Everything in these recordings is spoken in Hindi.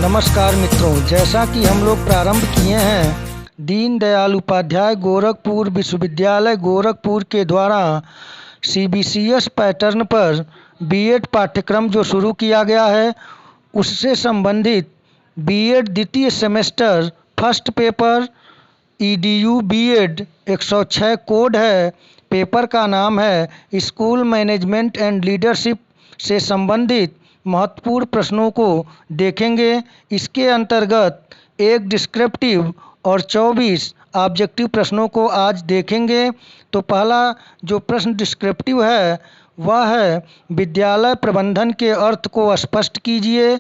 नमस्कार मित्रों, जैसा कि हम लोग प्रारंभ किए हैं, दीनदयाल उपाध्याय गोरखपुर विश्वविद्यालय गोरखपुर के द्वारा CBCS पैटर्न पर बीएड पाठ्यक्रम जो शुरू किया गया है, उससे संबंधित बीएड द्वितीय semester first paper EDU BEd 106 code है। पेपर का नाम है स्कूल मैनेजमेंट एंड लीडरशिप से संबंधित महत्वपूर्ण प्रश्नों को देखेंगे। इसके अंतर्गत एक डिस्क्रिप्टिव और 24 ऑब्जेक्टिव प्रश्नों को आज देखेंगे। तो पहला जो प्रश्न डिस्क्रिप्टिव है वह है, विद्यालय प्रबंधन के अर्थ को स्पष्ट कीजिए।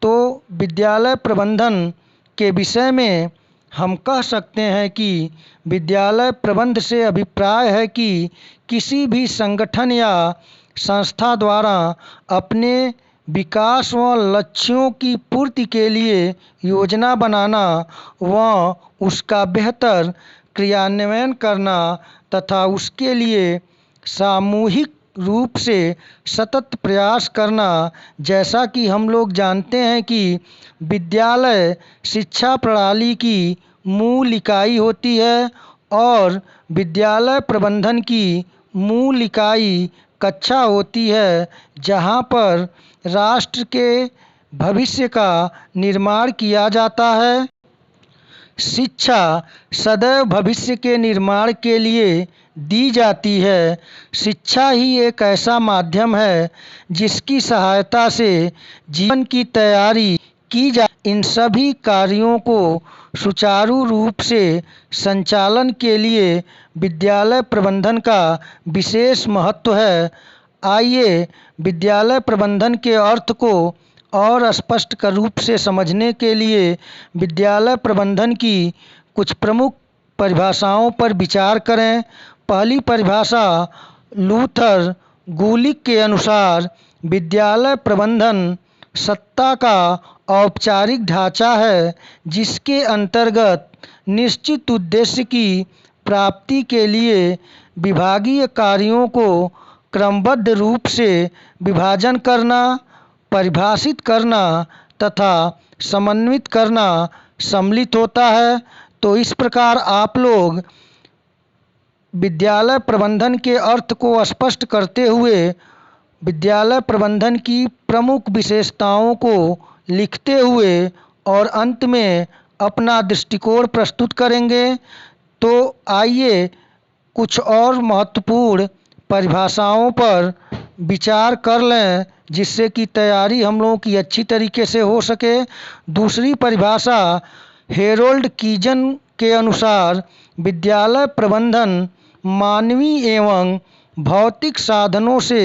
तो विद्यालय प्रबंधन के विषय में हम कह सकते हैं कि विद्यालय प्रबंध से अभिप्राय है कि किसी भी संगठन या संस्था द्वारा अपने विकास व लक्ष्यों की पूर्ति के लिए योजना बनाना व उसका बेहतर क्रियान्वयन करना तथा उसके लिए सामूहिक रूप से सतत प्रयास करना। जैसा कि हम लोग जानते हैं कि विद्यालय शिक्षा प्रणाली की मूल इकाई होती है और विद्यालय प्रबंधन की मूल इकाई कक्षा होती है, जहाँ पर राष्ट्र के भविष्य का निर्माण किया जाता है। शिक्षा सदैव भविष्य के निर्माण के लिए दी जाती है। शिक्षा ही एक ऐसा माध्यम है जिसकी सहायता से जीवन की तैयारी की जा। इन सभी कार्यों को सुचारू रूप से संचालन के लिए विद्यालय प्रबंधन का विशेष महत्व है। आइए विद्यालय प्रबंधन के अर्थ को और स्पष्ट रूप से समझने के लिए विद्यालय प्रबंधन की कुछ प्रमुख परिभाषाओं पर विचार करें। पहली परिभाषा लूथर गुलिक के अनुसार विद्यालय प्रबंधन सत्ता का औपचारिक ढांचा है, जिसके अंतर्गत निश्चित उद्देश्य की प्राप्ति के लिए विभागीय कार्यों को क्रमबद्ध रूप से विभाजन करना, परिभाषित करना तथा समन्वित करना सम्मिलित होता है। तो इस प्रकार आप लोग विद्यालय प्रबंधन के अर्थ को स्पष्ट करते हुए विद्यालय प्रबंधन की प्रमुख विशेषताओं को लिखते हुए और अंत में अपना दृष्टिकोण प्रस्तुत करेंगे। तो आइए कुछ और महत्वपूर्ण परिभाषाओं पर विचार कर लें, जिससे कि तैयारी हम लोगों की अच्छी तरीके से हो सके। दूसरी परिभाषा हेरोल्ड कीजन के अनुसार विद्यालय प्रबंधन मानवीय एवं भौतिक साधनों से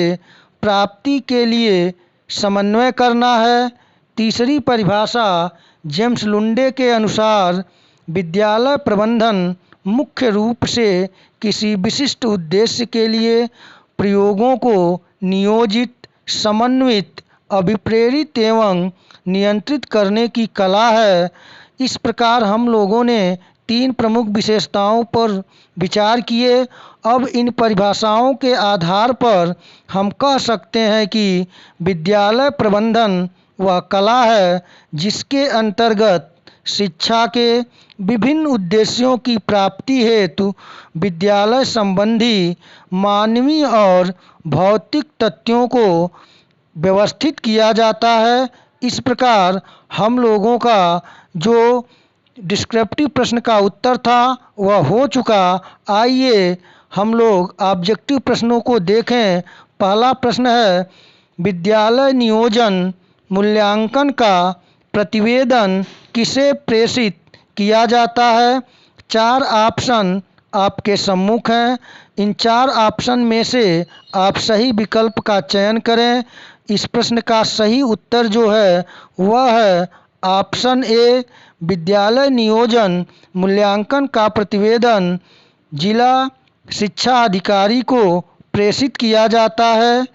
प्राप्ति के लिए समन्वय करना है। तीसरी परिभाषा जेम्स लुंडे के अनुसार विद्यालय प्रबंधन मुख्य रूप से किसी विशिष्ट उद्देश्य के लिए प्रयोगों को नियोजित, समन्वित, अभिप्रेरित एवं नियंत्रित करने की कला है। इस प्रकार हम लोगों ने 3 प्रमुख विशेषताओं पर विचार किए। अब इन परिभाषाओं के आधार पर हम कह सकते हैं कि विद्यालय प्रबंधन वह कला है जिसके अंतर्गत शिक्षा के विभिन्न उद्देश्यों की प्राप्ति हेतु विद्यालय संबंधी मानवीय और भौतिक तथ्यों को व्यवस्थित किया जाता है। इस प्रकार हम लोगों का जो डिस्क्रिप्टिव प्रश्न का उत्तर था वह हो चुका। आइए हम लोग ऑब्जेक्टिव प्रश्नों को देखें। पहला प्रश्न है, विद्यालय नियोजन मूल्यांकन का प्रतिवेदन किसे प्रेषित किया जाता है? 4 ऑप्शन आपके सम्मुख हैं। इन 4 ऑप्शन में से आप सही विकल्प का चयन करें। इस प्रश्न का सही उत्तर जो है वह है ऑप्शन ए, विद्यालय नियोजन मूल्यांकन का प्रतिवेदन जिला शिक्षा अधिकारी को प्रेषित किया जाता है।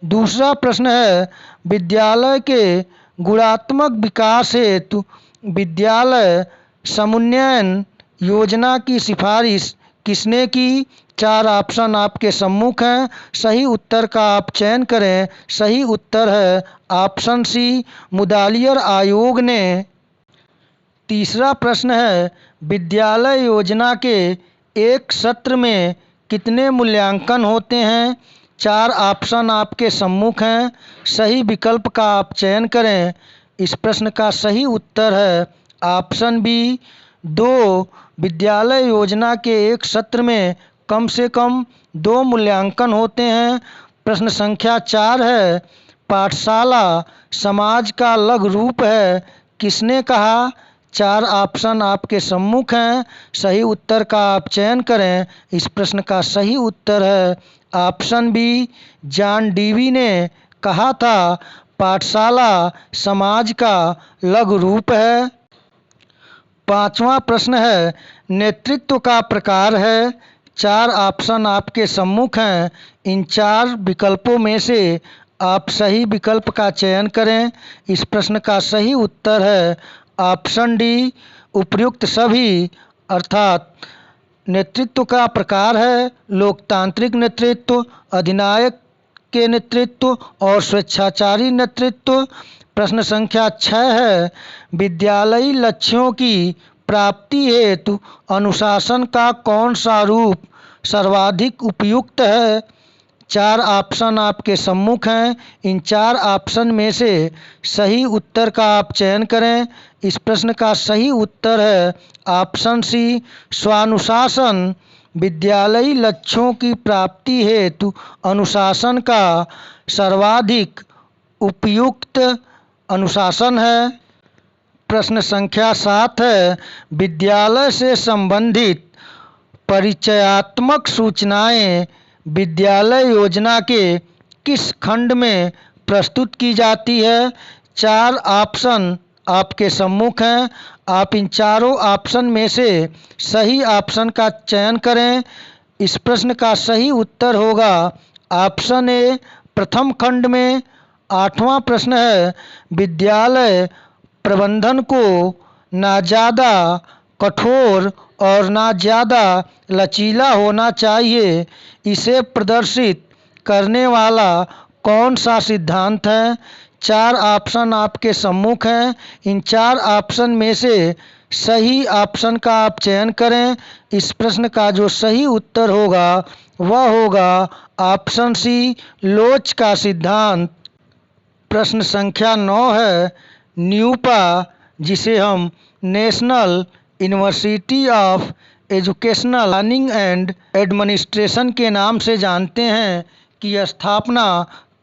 दूसरा प्रश्न है, विद्यालय के गुणात्मक विकास हेतु विद्यालय समुन्नयन योजना की सिफारिश किसने की? चार ऑप्शन आपके सम्मुख हैं, सही उत्तर का आप चयन करें। सही उत्तर है ऑप्शन सी, मुदालियर आयोग ने। तीसरा प्रश्न है, विद्यालय योजना के एक सत्र में कितने मूल्यांकन होते हैं? चार ऑप्शन आपके सम्मुख हैं, सही विकल्प का आप चयन करें। इस प्रश्न का सही उत्तर है ऑप्शन बी, 2। विद्यालय योजना के एक सत्र में कम से कम 2 मूल्यांकन होते हैं। प्रश्न संख्या 4 है, पाठशाला समाज का लघु रूप है, किसने कहा? चार ऑप्शन आपके सम्मुख हैं, सही उत्तर का आप चयन करें। इस प्रश्न का सही उत्तर है ऑप्शन बी, जॉन डीवी ने कहा था पाठशाला समाज का लघु रूप है। पांचवा प्रश्न है, नेतृत्व का प्रकार है। चार ऑप्शन आपके सम्मुख हैं, इन चार विकल्पों में से आप सही विकल्प का चयन करें। इस प्रश्न का सही उत्तर है ऑप्शन डी, उपर्युक्त सभी। अर्थात नेतृत्व का प्रकार है लोकतांत्रिक नेतृत्व, अधिनायक के नेतृत्व और स्वेच्छाचारी नेतृत्व। प्रश्न संख्या 6 है, विद्यालयी लक्ष्यों की प्राप्ति हेतु अनुशासन का कौन सा रूप सर्वाधिक उपयुक्त है? चार ऑप्शन आपके सम्मुख हैं, इन चार ऑप्शन में से सही उत्तर का आप चयन करें। इस प्रश्न का सही उत्तर है ऑप्शन सी, स्वानुशासन। विद्यालयी लक्ष्यों की प्राप्ति हेतु अनुशासन का सर्वाधिक उपयुक्त अनुशासन है। प्रश्न संख्या 7 है, विद्यालय से संबंधित परिचयात्मक सूचनाएं विद्यालय योजना के किस खंड में प्रस्तुत की जाती है? चार ऑप्शन आपके सम्मुख हैं, आप इन चारों ऑप्शन में से सही ऑप्शन का चयन करें। इस प्रश्न का सही उत्तर होगा ऑप्शन ए, प्रथम खंड में। आठवां प्रश्न है, विद्यालय प्रबंधन को ना ज़्यादा कठोर और ना ज़्यादा लचीला होना चाहिए, इसे प्रदर्शित करने वाला कौन सा सिद्धांत है? चार ऑप्शन आपके सम्मुख हैं, इन चार ऑप्शन में से सही ऑप्शन का आप चयन करें। इस प्रश्न का जो सही उत्तर होगा वह होगा ऑप्शन सी, लोच का सिद्धांत। प्रश्न संख्या 9 है, न्यूपा जिसे हम national university of educational planning and administration के नाम से जानते हैं, की स्थापना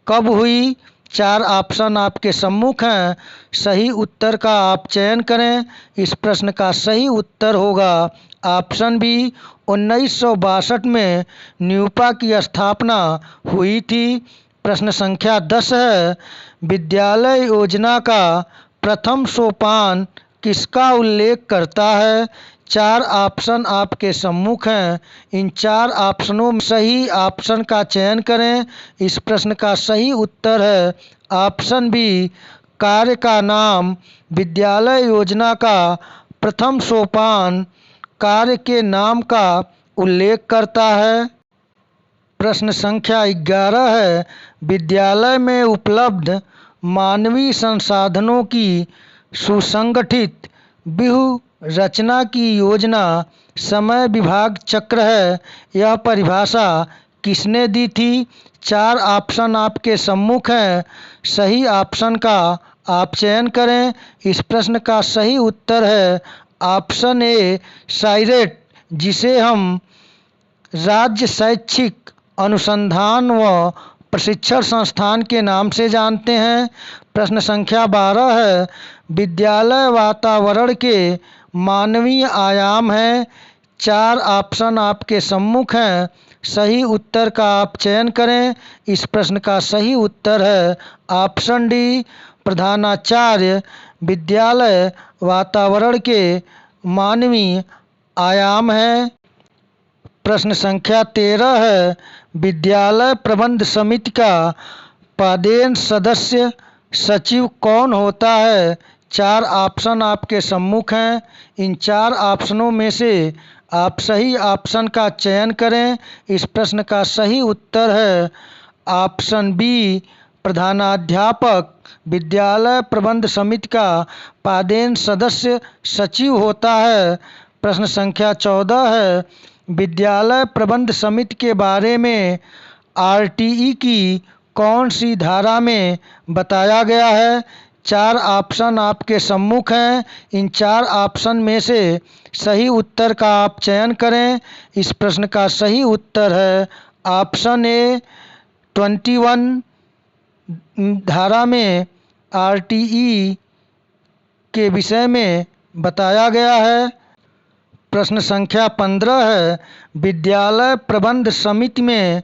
कब हुई? चार ऑप्शन आपके सम्मुख हैं, सही उत्तर का आप चयन करें। इस प्रश्न का सही उत्तर होगा ऑप्शन बी, 1962 में न्यूपा की स्थापना हुई थी। प्रश्न संख्या 10 है, विद्यालय योजना का प्रथम सोपान किसका उल्लेख करता है? चार ऑप्शन आपके सम्मुख हैं, इन चार ऑप्शनों में सही ऑप्शन का चयन करें। इस प्रश्न का सही उत्तर है ऑप्शन बी, कार्य का नाम। विद्यालय योजना का प्रथम सोपान कार्य के नाम का उल्लेख करता है। प्रश्न संख्या 11 है, विद्यालय में उपलब्ध मानवीय संसाधनों की सुसंगठित व्यूह रचना की योजना समय विभाग चक्र है, यह परिभाषा किसने दी थी? चार ऑप्शन आपके सम्मुख हैं, सही ऑप्शन का आप चयन करें। इस प्रश्न का सही उत्तर है ऑप्शन ए, साइरेट जिसे हम राज्य शैक्षिक अनुसंधान व प्रशिक्षण संस्थान के नाम से जानते हैं। प्रश्न संख्या 12 है, विद्यालय वातावरण के मानवीय आयाम हैं। चार ऑप्शन आपके सम्मुख हैं, सही उत्तर का आप चयन करें। इस प्रश्न का सही उत्तर है ऑप्शन डी, प्रधानाचार्य। विद्यालय वातावरण के मानवीय आयाम हैं। प्रश्न संख्या 13 है, विद्यालय प्रबंध समिति का पदेन सदस्य सचिव कौन होता है? चार ऑप्शन आपके सम्मुख हैं, इन चार ऑप्शनों में से आप सही ऑप्शन का चयन करें। इस प्रश्न का सही उत्तर है ऑप्शन बी, प्रधानाध्यापक। विद्यालय प्रबंध समिति का पदेन सदस्य सचिव होता है। प्रश्न संख्या 14 है, विद्यालय प्रबंध समिति के बारे में आरटीई की कौन सी धारा में बताया गया है? 4 ऑप्शन आपके सम्मुख हैं। इन 4 ऑप्शन में से सही उत्तर का आप चयन करें। इस प्रश्न का सही उत्तर है ऑप्शन ए, 21 धारा में आरटीई के विषय में बताया गया है। प्रश्न संख्या 15 है, विद्यालय प्रबंध समिति में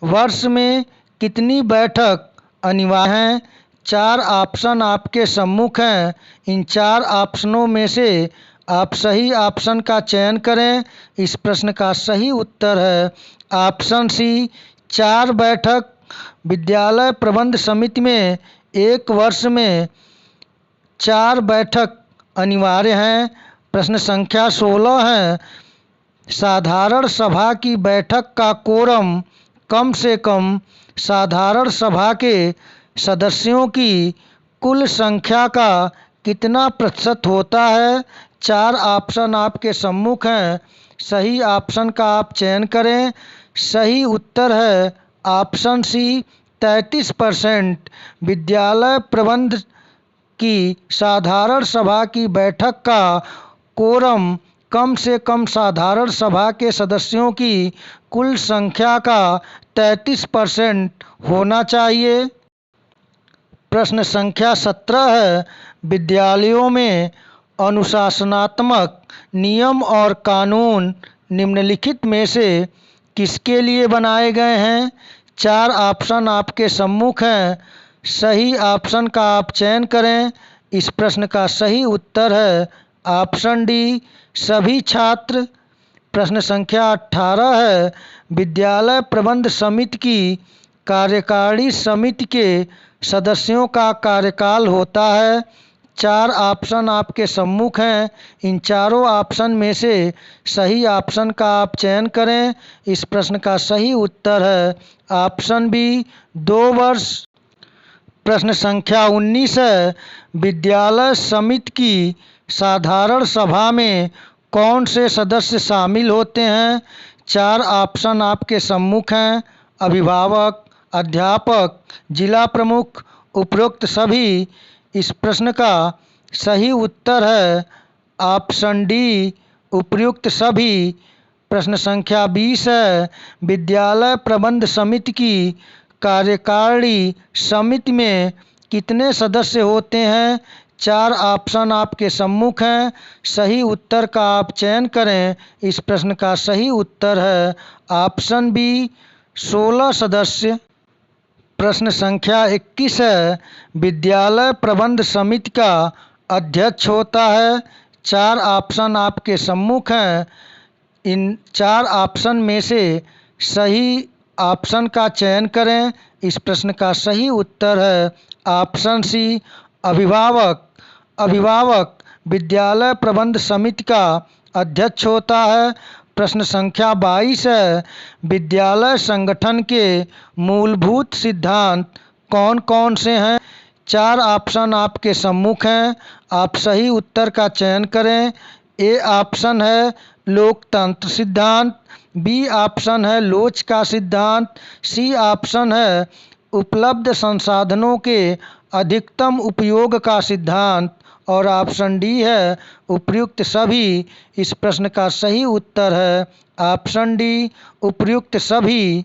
वर्ष में कितनी बैठक अनिवार्य हैं? 4 ऑप्शन आपके सम्मुख हैं। इन 4 ऑप्शनों में से आप सही ऑप्शन का चयन करें। इस प्रश्न का सही उत्तर है ऑप्शन सी, 4 बैठक। विद्यालय प्रबंध समिति में एक वर्ष में 4 बैठक अनिवार्य हैं। प्रश्न संख्या 16 है, साधारण सभा की बैठक का कोरम कम से कम साधारण सभा के सदस्यों की कुल संख्या का कितना प्रतिशत होता है? 4 ऑप्शन आपके सम्मुख हैं। सही ऑप्शन का आप चयन करें। सही उत्तर है ऑप्शन सी, 33%। विद्यालय प्रबंध की साधारण सभा की बैठक का कोरम कम से कम साधारण सभा के सदस्यों की कुल संख्या का 33% होना चाहिए। प्रश्न संख्या 17 है, विद्यालयों में अनुशासनात्मक नियम और कानून निम्नलिखित में से किसके लिए बनाए गए हैं? 4 ऑप्शन आपके सम्मुख हैं। सही ऑप्शन का आप चयन करें। इस प्रश्न का सही उत्तर है ऑप्शन डी, सभी छात्र। प्रश्न संख्या 18 है, विद्यालय प्रबंध समिति की कार्यकारिणी समिति के सदस्यों का कार्यकाल होता है। 4 ऑप्शन आपके सम्मुख हैं। इन चारों ऑप्शन में से सही ऑप्शन का आप चयन करें। इस प्रश्न का सही उत्तर है ऑप्शन बी, 2 वर्ष। प्रश्न संख्या 19 है, विद्यालय समिति की साधारण सभा में कौन से सदस्य शामिल होते हैं? 4 ऑप्शन आपके सम्मुख हैं। अभिभावक, अध्यापक, जिला प्रमुख, उपरोक्त सभी। इस प्रश्न का सही उत्तर है ऑप्शन डी, उपयुक्त सभी। प्रश्न संख्या 20 है, विद्यालय प्रबंध समिति की कार्यकारिणी समिति में कितने सदस्य होते हैं? 4 ऑप्शन आपके सम्मुख हैं। सही उत्तर का आप चयन करें। इस प्रश्न का सही उत्तर है ऑप्शन बी, 16 सदस्य। प्रश्न संख्या 21 है, विद्यालय प्रबंध समिति का अध्यक्ष होता है। 4 ऑप्शन आपके सम्मुख हैं। इन 4 ऑप्शन में से सही ऑप्शन का चयन करें। इस प्रश्न का सही उत्तर है ऑप्शन सी, अभिभावक। अभिभावक विद्यालय प्रबंध समिति का अध्यक्ष होता है। प्रश्न संख्या 22 है, विद्यालय संगठन के मूलभूत सिद्धांत कौन कौन से हैं? 4 ऑप्शन आपके सम्मुख हैं। आप सही उत्तर का चयन करें। ए ऑप्शन है लोकतंत्र सिद्धांत, बी ऑप्शन है लोच का सिद्धांत, सी ऑप्शन है उपलब्ध संसाधनों के अधिकतम उपयोग का सिद्धांत और ऑप्शन डी है उपयुक्त सभी। इस प्रश्न का सही उत्तर है ऑप्शन डी, उपयुक्त सभी।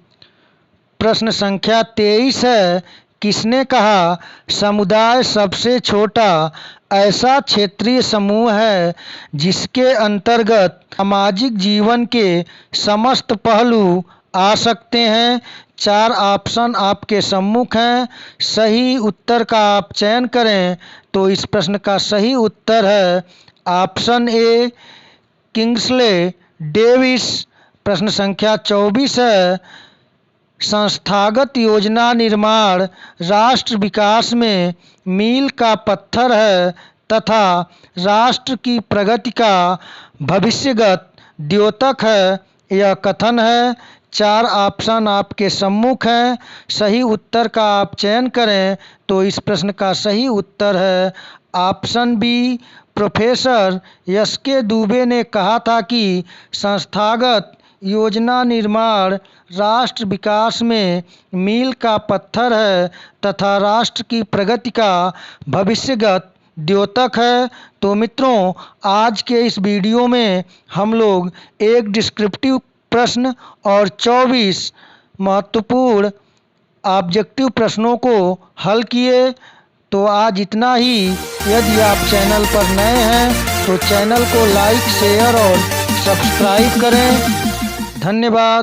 प्रश्न संख्या 23 है, किसने कहा समुदाय सबसे छोटा ऐसा क्षेत्रीय समूह है जिसके अंतर्गत सामाजिक जीवन के समस्त पहलू आ सकते हैं? 4 ऑप्शन आपके सम्मुख हैं। सही उत्तर का आप चयन करें तो इस प्रश्न का सही उत्तर है ऑप्शन ए, किंग्सले डेविस। प्रश्न संख्या 24 है, संस्थागत योजना निर्माण राष्ट्र विकास में मील का पत्थर है तथा राष्ट्र की प्रगति का भविष्यगत द्योतक है? यह कथन है। 4 ऑप्शन आपके सम्मुख हैं। सही उत्तर का आप चयन करें। तो इस प्रश्न का सही उत्तर है ऑप्शन बी। प्रोफेसर एस के दुबे ने कहा था कि संस्थागत योजना निर्माण राष्ट्र विकास में मील का पत्थर है तथा राष्ट्र की प्रगति का भविष्यगत द्योतक है। तो मित्रों, आज के इस वीडियो में हम लोग एक डिस्क्रिप्टिव प्रश्न और 24 महत्वपूर्ण ऑब्जेक्टिव प्रश्नों को हल किए। तो आज इतना ही। यदि आप चैनल पर नए हैं तो चैनल को लाइक, शेयर और सब्सक्राइब करें। धन्यवाद।